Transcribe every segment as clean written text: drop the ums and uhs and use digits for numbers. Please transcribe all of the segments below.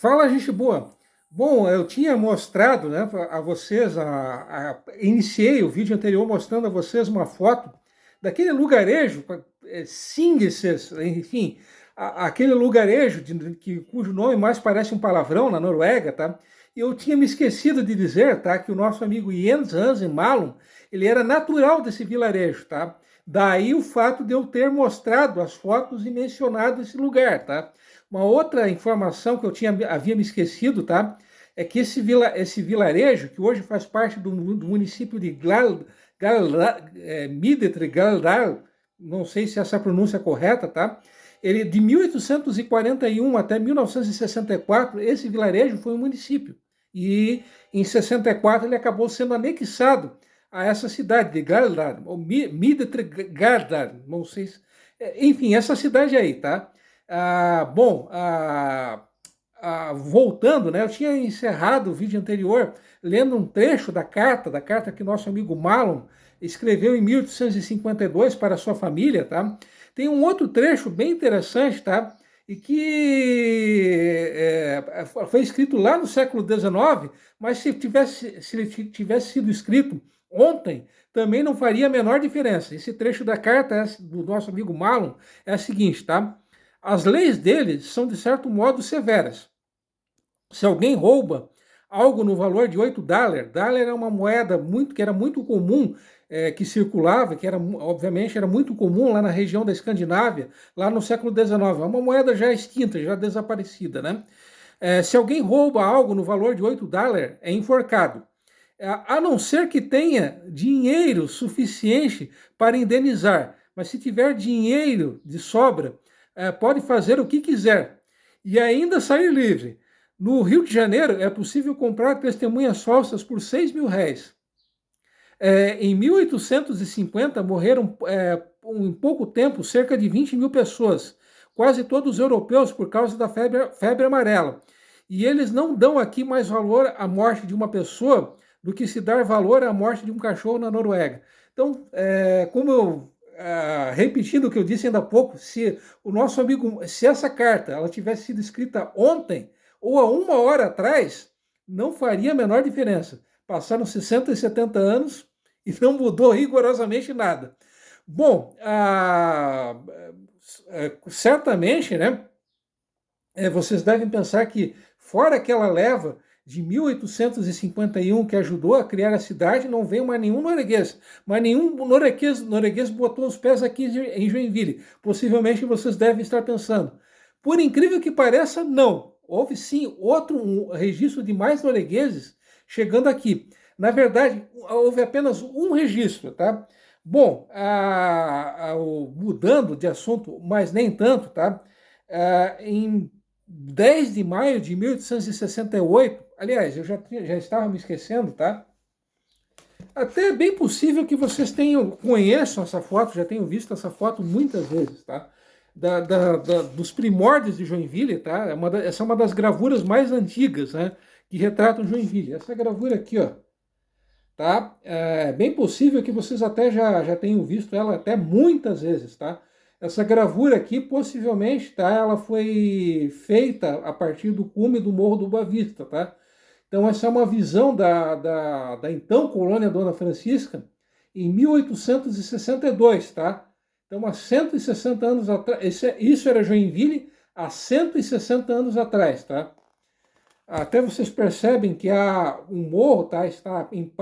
Fala, gente boa. Bom, eu tinha mostrado, né, a vocês, iniciei o vídeo anterior mostrando a vocês uma foto daquele lugarejo, Singses, enfim, aquele lugarejo cujo nome mais parece um palavrão na Noruega, tá? E eu tinha me esquecido de dizer, tá, que o nosso amigo Jens Hansen Malm, ele era natural desse vilarejo, tá? Daí o fato de eu ter mostrado as fotos e mencionado esse lugar, tá? Uma outra informação que havia me esquecido, tá? É que esse vilarejo, que hoje faz parte do município de Middetre Galdal, não sei se essa pronúncia é correta, tá? Ele, de 1841 até 1964, esse vilarejo foi um município. E em 64 ele acabou sendo anexado a essa cidade de Galdar, ou Middetre Galdar, não sei se... Enfim, essa cidade aí, tá? Bom, voltando, né, eu tinha encerrado o vídeo anterior lendo um trecho da carta que nosso amigo Malum escreveu em 1852 para sua família, tá? Tem um outro trecho bem interessante, tá? E que foi escrito lá no século XIX, mas se ele tivesse sido escrito ontem, também não faria a menor diferença. Esse trecho da carta do nosso amigo Malum é a seguinte, tá? As leis deles são, de certo modo, severas. Se alguém rouba algo no valor de 8 dólares, dólar é uma moeda que era muito comum, que circulava, que era, obviamente, era muito comum lá na região da Escandinávia, lá no século XIX. É uma moeda já extinta, já desaparecida, né? Se alguém rouba algo no valor de 8 dólares, é enforcado. A não ser que tenha dinheiro suficiente para indenizar. Mas se tiver dinheiro de sobra, pode fazer o que quiser e ainda sair livre. No Rio de Janeiro, é possível comprar testemunhas falsas por R$ 6.000. Em 1850, morreram em pouco tempo cerca de 20 mil pessoas, quase todos europeus, por causa da febre amarela. E eles não dão aqui mais valor à morte de uma pessoa do que se dar valor à morte de um cachorro na Noruega. Então, como eu repetindo o que eu disse ainda há pouco, se o nosso amigo, se essa carta ela tivesse sido escrita ontem ou há uma hora atrás, não faria a menor diferença. Passaram 60 e 70 anos e não mudou rigorosamente nada. Bom, certamente, né, vocês devem pensar que, fora aquela leva de 1851 que ajudou a criar a cidade, não veio mais nenhum norueguês. Mas nenhum norueguês botou os pés aqui em Joinville. Possivelmente vocês devem estar pensando. Por incrível que pareça, não. Houve sim um registro de mais noruegueses chegando aqui. Na verdade, houve apenas um registro, tá? Bom, mudando de assunto, mas nem tanto, tá? Em 10 de maio de 1868, aliás, eu já estava me esquecendo, tá? Até é bem possível que vocês conheçam essa foto, já tenham visto essa foto muitas vezes, tá? Dos primórdios de Joinville, tá? Essa é uma das gravuras mais antigas, né? Que retratam Joinville. Essa gravura aqui, ó, tá? É bem possível que vocês até já tenham visto ela até muitas vezes, tá? Essa gravura aqui, possivelmente, tá? Ela foi feita a partir do cume do Morro do Boa Vista, tá? Então, essa é uma visão da então colônia Dona Francisca em 1862, tá? Então, há 160 anos atrás, isso era Joinville há 160 anos atrás, tá? Até vocês percebem que um morro, tá, está em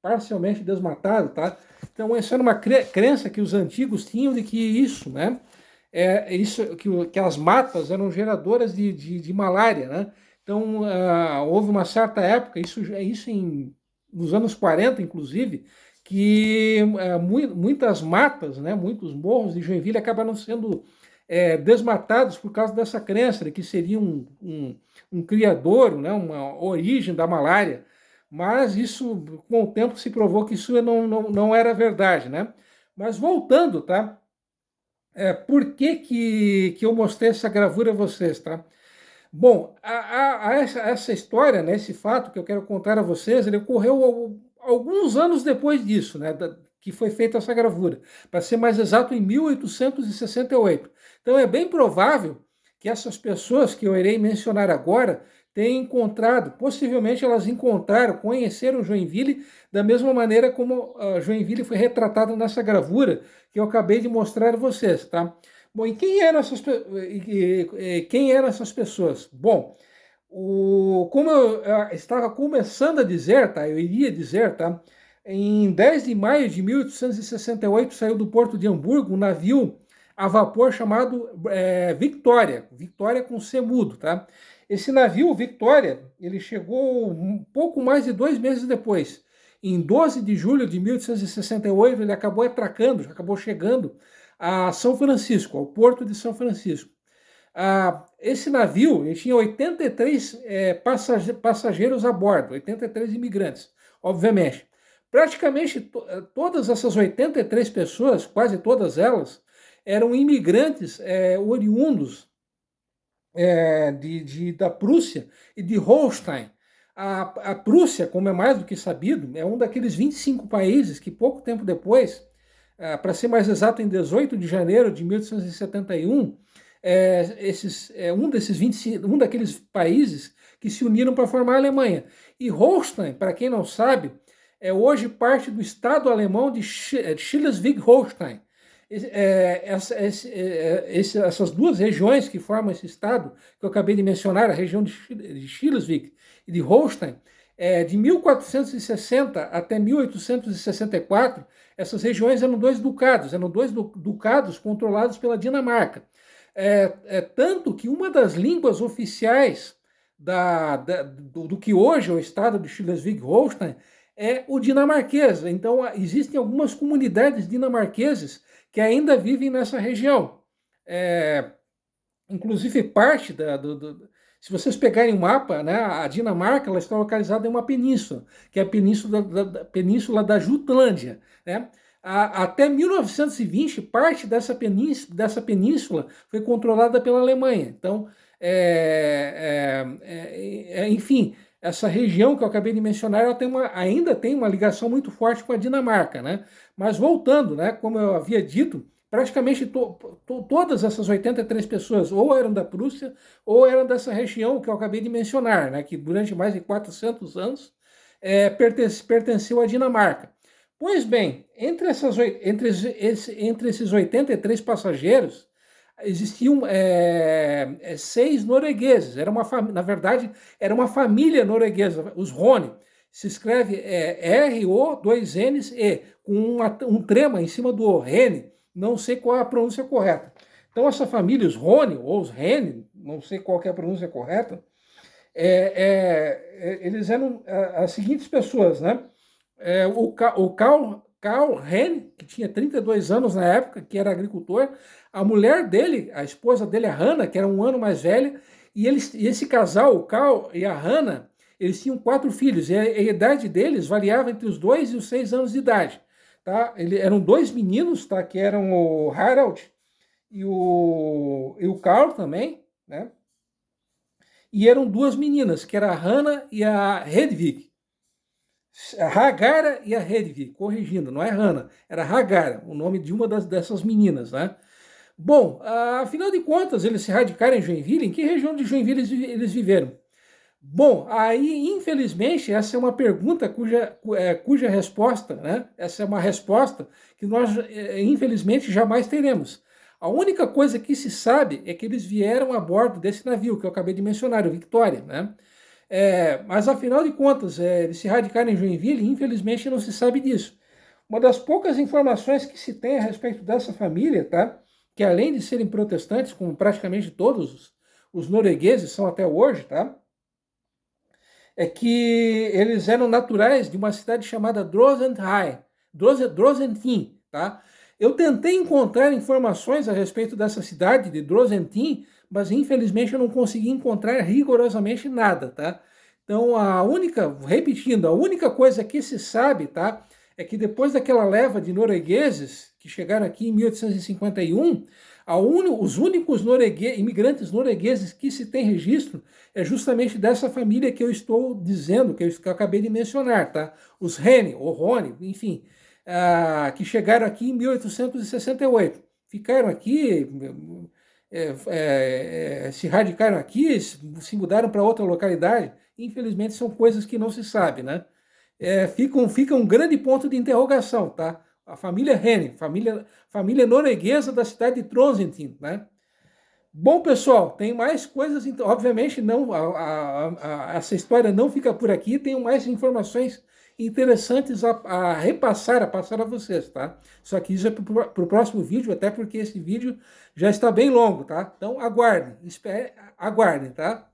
parcialmente desmatado, tá? Então essa era uma crença que os antigos tinham de que isso, né, que as matas eram geradoras de malária, né? Então houve uma certa época, isso nos anos 40, inclusive, que muitas matas, né, muitos morros de Joinville acabaram sendo desmatados por causa dessa crença de que seria um criador, né, uma origem da malária. Mas isso, com o tempo, se provou que isso não era verdade, né? Mas voltando, tá? Por que eu mostrei essa gravura a vocês, tá? Bom, essa história, né, esse fato que eu quero contar a vocês, ele ocorreu alguns anos depois disso, né, que foi feita essa gravura. Para ser mais exato, em 1868. Então é bem provável que essas pessoas que eu irei mencionar agora têm encontrado, possivelmente elas encontraram, conheceram Joinville da mesma maneira como Joinville foi retratado nessa gravura que eu acabei de mostrar a vocês, tá? Bom, e quem eram essas pessoas? Bom, como eu estava começando a dizer, tá? Eu iria dizer, tá? Em 10 de maio de 1868 saiu do porto de Hamburgo um navio a vapor chamado Victoria, Victoria com C mudo, tá? Esse navio, Victoria, ele chegou um pouco mais de 2 meses depois. Em 12 de julho de 1868, ele acabou atracando, acabou chegando a São Francisco, ao porto de São Francisco. Esse navio ele tinha 83 passageiros a bordo, 83 imigrantes, obviamente. Praticamente todas essas 83 pessoas, quase todas elas, eram imigrantes oriundos da Prússia e de Holstein. A Prússia, como é mais do que sabido, é um daqueles 25 países que pouco tempo depois, para ser mais exato, em 18 de janeiro de 1871, um daqueles países que se uniram para formar a Alemanha. E Holstein, para quem não sabe, é hoje parte do Estado alemão de Schleswig-Holstein. Essas duas regiões que formam esse estado, que eu acabei de mencionar, a região de Schleswig e de Holstein, de 1460 até 1864, essas regiões eram dois ducados controlados pela Dinamarca. Tanto que uma das línguas oficiais do que hoje é o estado de Schleswig-Holstein é o dinamarquês. Então, existem algumas comunidades dinamarquesas que ainda vivem nessa região. Inclusive, parte se vocês pegarem um mapa, né, a Dinamarca ela está localizada em uma península, que é a península da Jutlândia, né? Até 1920, parte dessa península foi controlada pela Alemanha. Então, enfim, essa região que eu acabei de mencionar, ela ainda tem uma ligação muito forte com a Dinamarca, né? Mas voltando, né, como eu havia dito, praticamente todas essas 83 pessoas ou eram da Prússia ou eram dessa região que eu acabei de mencionar, né, que durante mais de 400 anos pertenceu à Dinamarca. Pois bem, entre esses 83 passageiros, existiam 6 noruegueses. Na verdade, era uma família norueguesa, os Rone. Se escreve R-O-2-N-E, com um trema em cima do O, Rene. Não sei qual é a pronúncia correta. Então, essa família, os Rone, ou os Rene, não sei qual é a pronúncia correta, eles eram as seguintes pessoas, né? O Karl Rehn, que tinha 32 anos na época, que era agricultor, a mulher dele, a esposa dele, a Hannah, que era um ano mais velha, e esse casal, o Karl e a Hannah, eles tinham 4 filhos, e a idade deles variava entre os 2 e os 6 anos de idade. Tá? Eram 2 meninos, tá? Que eram o Harald e o Karl também, né? E eram 2 meninas, que era a Hannah e a Hedwig. A Hagara e a Hedwig, corrigindo, não é Hannah, era Hagara, o nome de uma dessas meninas, né? Bom, afinal de contas, eles se radicaram em Joinville. Em que região de Joinville eles viveram? Bom, aí, infelizmente, essa é uma pergunta cuja resposta, né? Essa é uma resposta que nós, infelizmente, jamais teremos. A única coisa que se sabe é que eles vieram a bordo desse navio que eu acabei de mencionar, o Victoria, né? Mas, afinal de contas, eles se radicaram em Joinville e, infelizmente, não se sabe disso. Uma das poucas informações que se tem a respeito dessa família, tá? Que além de serem protestantes, como praticamente todos os noruegueses são até hoje, tá? É que eles eram naturais de uma cidade chamada Drosentin, tá? Eu tentei encontrar informações a respeito dessa cidade de Drosentin, mas infelizmente eu não consegui encontrar rigorosamente nada, tá? Então repetindo, a única coisa que se sabe, tá? É que depois daquela leva de noruegueses que chegaram aqui em 1851, os únicos imigrantes noruegueses que se tem registro é justamente dessa família que eu estou dizendo, que eu acabei de mencionar, tá? Os Rene, ou Rone, enfim, que chegaram aqui em 1868. Ficaram aqui se radicaram aqui, se mudaram para outra localidade. Infelizmente, são coisas que não se sabe, né? Fica um grande ponto de interrogação, tá? A família Henning, família norueguesa da cidade de Trondheim, né? Bom, pessoal, tem mais coisas, então, obviamente não, essa história não fica por aqui, tem mais informações interessantes a repassar, a passar a vocês, tá? Só que isso é para o próximo vídeo, até porque esse vídeo já está bem longo, tá? Então aguardem, aguardem, tá?